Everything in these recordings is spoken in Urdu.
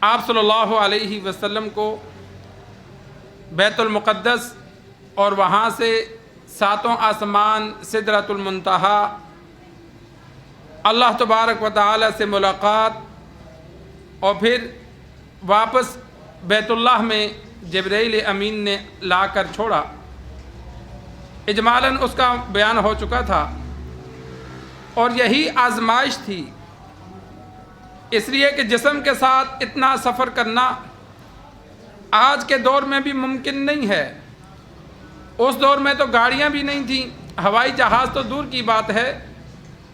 آپ صلی اللہ علیہ وسلم کو بیت المقدس اور وہاں سے ساتوں آسمان سدرۃ المنتہا اللہ تبارک و تعالی سے ملاقات اور پھر واپس بیت اللہ میں جبرائیل امین نے لا کر چھوڑا، اجمالاً اس کا بیان ہو چکا تھا، اور یہی آزمائش تھی، اس لیے کہ جسم کے ساتھ اتنا سفر کرنا آج کے دور میں بھی ممکن نہیں ہے۔ اس دور میں تو گاڑیاں بھی نہیں تھیں، ہوائی جہاز تو دور کی بات ہے،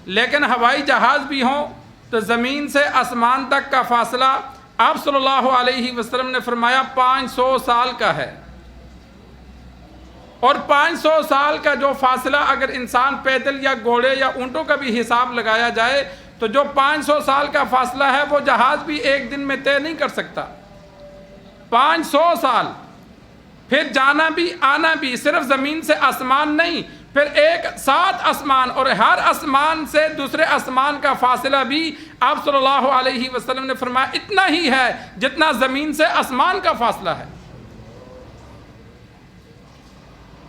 لیکن ہوائی جہاز بھی ہوں تو زمین سے آسمان تک کا فاصلہ آپ صلی اللہ علیہ وسلم نے فرمایا 500 سال کا ہے، اور 500 سال کا جو فاصلہ اگر انسان پیدل یا گھوڑے یا اونٹوں کا بھی حساب لگایا جائے تو جو 500 سال کا فاصلہ ہے وہ جہاز بھی ایک دن میں طے نہیں کر سکتا۔ 500 سال، پھر جانا بھی آنا بھی، صرف زمین سے آسمان نہیں، پھر ایک 7 آسمان، اور ہر آسمان سے دوسرے آسمان کا فاصلہ بھی آپ صلی اللہ علیہ وسلم نے فرمایا اتنا ہی ہے جتنا زمین سے آسمان کا فاصلہ ہے۔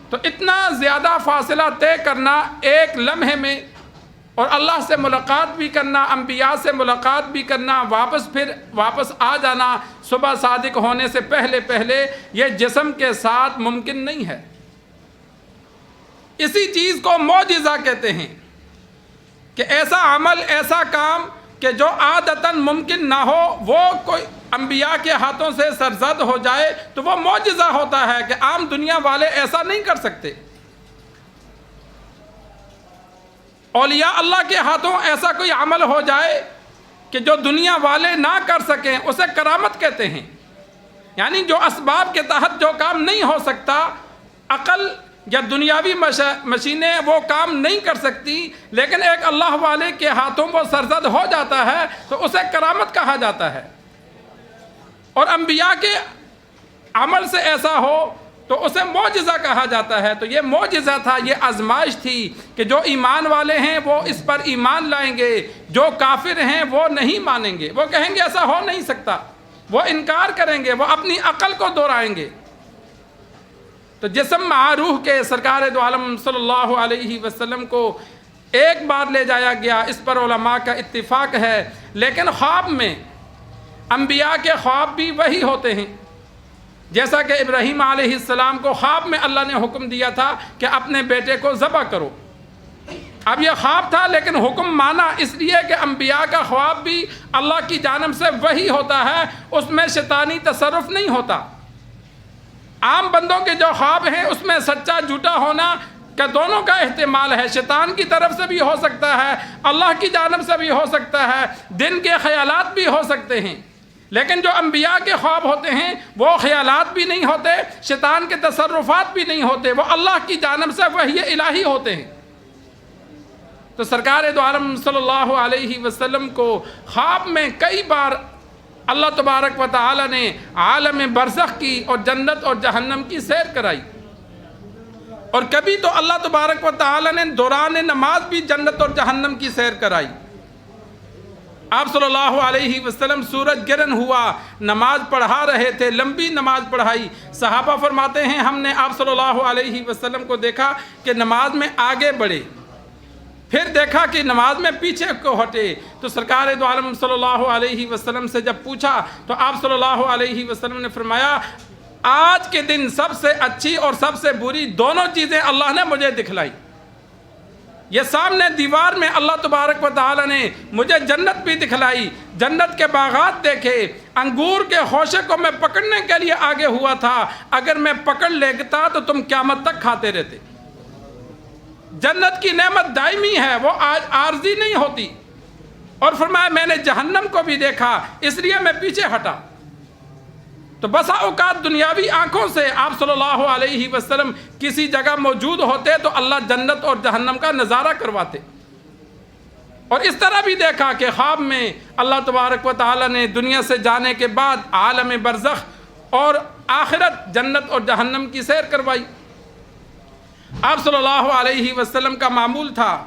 تو اتنا زیادہ فاصلہ طے کرنا ایک لمحے میں، اور اللہ سے ملاقات بھی کرنا، انبیاء سے ملاقات بھی کرنا، واپس آ جانا صبح صادق ہونے سے پہلے یہ جسم کے ساتھ ممکن نہیں ہے۔ اسی چیز کو معجزہ کہتے ہیں کہ ایسا عمل، ایسا کام کہ جو عادتاً ممکن نہ ہو وہ کوئی انبیاء کے ہاتھوں سے سرزد ہو جائے تو وہ معجزہ ہوتا ہے کہ عام دنیا والے ایسا نہیں کر سکتے۔ اولیاء اللہ کے ہاتھوں ایسا کوئی عمل ہو جائے کہ جو دنیا والے نہ کر سکیں اسے کرامت کہتے ہیں، یعنی جو اسباب کے تحت جو کام نہیں ہو سکتا، عقل یا دنیاوی مشینیں وہ کام نہیں کر سکتی، لیکن ایک اللہ والے کے ہاتھوں وہ سرزد ہو جاتا ہے تو اسے کرامت کہا جاتا ہے۔ اور انبیاء کے عمل سے ایسا ہو تو اسے معجزہ کہا جاتا ہے۔ تو یہ معجزہ تھا، یہ آزمائش تھی کہ جو ایمان والے ہیں وہ اس پر ایمان لائیں گے، جو کافر ہیں وہ نہیں مانیں گے، وہ کہیں گے ایسا ہو نہیں سکتا، وہ انکار کریں گے، وہ اپنی عقل کو دہرائیں گے۔ تو جسم مع روح کے سرکار دو عالم صلی اللہ علیہ وسلم کو ایک بار لے جایا گیا، اس پر علماء کا اتفاق ہے، لیکن خواب میں انبیاء کے خواب بھی وہی ہوتے ہیں، جیسا کہ ابراہیم علیہ السلام کو خواب میں اللہ نے حکم دیا تھا کہ اپنے بیٹے کو ذبح کرو۔ اب یہ خواب تھا لیکن حکم مانا، اس لیے کہ انبیاء کا خواب بھی اللہ کی جانب سے وہی ہوتا ہے، اس میں شیطانی تصرف نہیں ہوتا۔ عام بندوں کے جو خواب ہیں اس میں سچا جھوٹا ہونا کا دونوں کا احتمال ہے، شیطان کی طرف سے بھی ہو سکتا ہے، اللہ کی جانب سے بھی ہو سکتا ہے، دن کے خیالات بھی ہو سکتے ہیں، لیکن جو انبیاء کے خواب ہوتے ہیں وہ خیالات بھی نہیں ہوتے، شیطان کے تصرفات بھی نہیں ہوتے، وہ اللہ کی جانب سے وحی الہی ہوتے ہیں۔ تو سرکار دو عالم صلی اللہ علیہ وسلم کو خواب میں کئی بار اللہ تبارک و تعالی نے عالم برزخ کی اور جنت اور جہنم کی سیر کرائی، اور کبھی تو اللہ تبارک و تعالی نے دوران نماز بھی جنت اور جہنم کی سیر کرائی۔ آپ صلی اللہ علیہ وسلم سورج گرہن ہوا، نماز پڑھا رہے تھے، لمبی نماز پڑھائی، صحابہ فرماتے ہیں ہم نے آپ صلی اللہ علیہ وسلم کو دیکھا کہ نماز میں آگے بڑھے، پھر دیکھا کہ نماز میں پیچھے کو ہٹے، تو سرکار دو عالم صلی اللہ علیہ وسلم سے جب پوچھا تو آپ صلی اللہ علیہ وسلم نے فرمایا آج کے دن سب سے اچھی اور سب سے بری دونوں چیزیں اللہ نے مجھے دکھلائی۔ یہ سامنے دیوار میں اللہ تبارک و تعالی نے مجھے جنت بھی دکھلائی، جنت کے باغات دیکھے، انگور کے خوشے کو میں پکڑنے کے لیے آگے ہوا تھا، اگر میں پکڑ لیتا تو تم قیامت تک کھاتے رہتے۔ جنت کی نعمت دائمی ہے، وہ عارضی نہیں ہوتی۔ اور فرمایا میں نے جہنم کو بھی دیکھا، اس لیے میں پیچھے ہٹا۔ تو بسا اوقات دنیاوی آنکھوں سے آپ صلی اللہ علیہ وسلم کسی جگہ موجود ہوتے تو اللہ جنت اور جہنم کا نظارہ کرواتے، اور اس طرح بھی دیکھا کہ خواب میں اللہ تبارک و تعالی نے دنیا سے جانے کے بعد عالم برزخ اور آخرت جنت اور جہنم کی سیر کروائی۔ آپ صلی اللہ علیہ وسلم کا معمول تھا